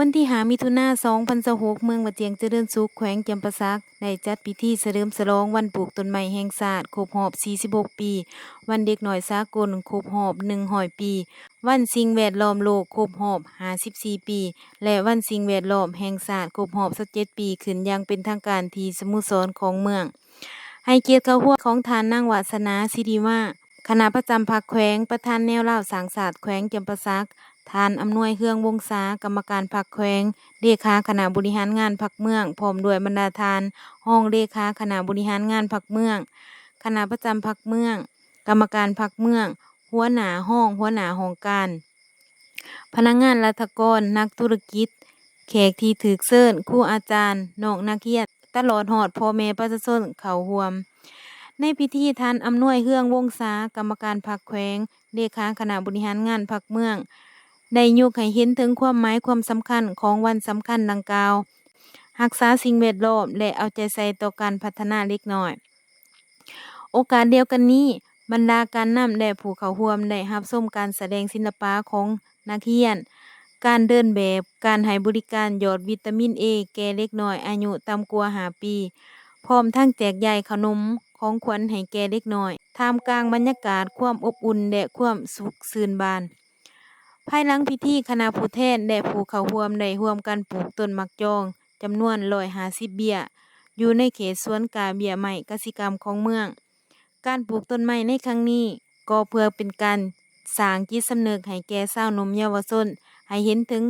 วันที่5มิถุนายน2026เมืองบะเจียงเจริญสุขแขวงจำปาสักได้จัดพิธีเฉลิมฉลองวันปลูกต้นไม้แห่งชาติครบรอบ46 ปี วันเด็กน้อยสากลครบรอบ100 ปี วันสิ่งแวดล้อมโลกครบรอบ54 ปี และวันสิ่งแวดล้อมแห่งชาติครบรอบ17 ปีขึ้นอย่างเป็นทางการที่สโมสรของเมือง ให้เกียรติเข้าร่วมของทานนางวาสนาสิริมาคณะประจำภาคแขวงประธานแนวเล่าสร้างศาสตร์แขวงจำปาสักทานอำนวยเฮืองวงศากรรมการภาคแขวงเลขาคณะบริหารงานภาคเมืองพร้อมด้วยบรรดาทานห้องเลขาคณะบริหารงานภาคเมืองคณะประจำภาคเมือง กรรมการภาคเมือง หัวหน้าห้องการ พนักงานราชกรนักธุรกิจ แขกที่ถูกเชิญครูอาจารย์น้องนักเรียนตลอดฮอดพ่อแม่ประชาชนเข้าร่วม ในพิธีท่านอำนวยเฮืองวงศากรรมการภาคแขวงเลขาคณะบริหารงานภาคเมืองได้ยกให้เห็นถึงความหมายความสำคัญของวันสำคัญดังกล่าวรักษาสิ่งแวดล้อมและเอาใจใส่ต่อการพัฒนาเล็กน้อย โอกาสเดียวกันนี้บรรดาการนำและผู้เข้าร่วมได้รับชมการแสดงศิลปะของนักเรียน การเดินแบบ การให้บริการหยอดวิตามินเอแก่เด็กน้อยอายุต่ำกว่า5 ปี พร้อมทั้งแจกจ่ายขนมของขวัญให้แก่เด็กน้อยท่ามกลางบรรยากาศความอบอุ่นและความสุขชื่นบาน ภายหลังพิธีคณะผู้แทนและผู้เข้าร่วมได้ร่วมกันปลูกต้นมักจองจำนวน150 เบี้ย อยู่ในเขตสวนกาเบี้ยไม้กสิกรรมของเมือง การปลูกต้นไม้ในครั้งนี้ก็เพื่อเป็นการสร้างจิตสำนึกให้แก่ชาวหนุ่มเยาวชนให้เห็นถึง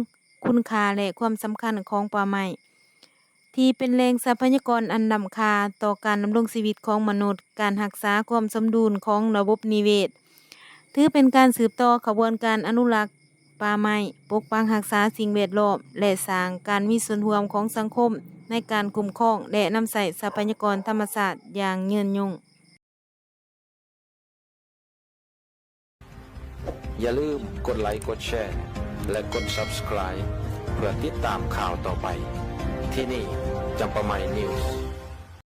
คุณค่าและความสำคัญของป่าไม้ที่เป็นแหล่งทรัพยากรอันล้ำค่าต่อการดำรงชีวิตของมนุษย์การรักษาความสมดุลของระบบนิเวศถือเป็นการสืบต่อขบวนการอนุรักษ์ป่าไม้ปกปักรักษาสิ่งแวดล้อมและสร้างการมีส่วนร่วมของสังคมในการคุ้มครองและนำใช้ทรัพยากรธรรมชาติอย่างยืนยงอย่าลืมกดไลค์กดแชร์และกด Subscribe เพื่อติดตามข่าวต่อไปที่นี่จำปาไมนิวส์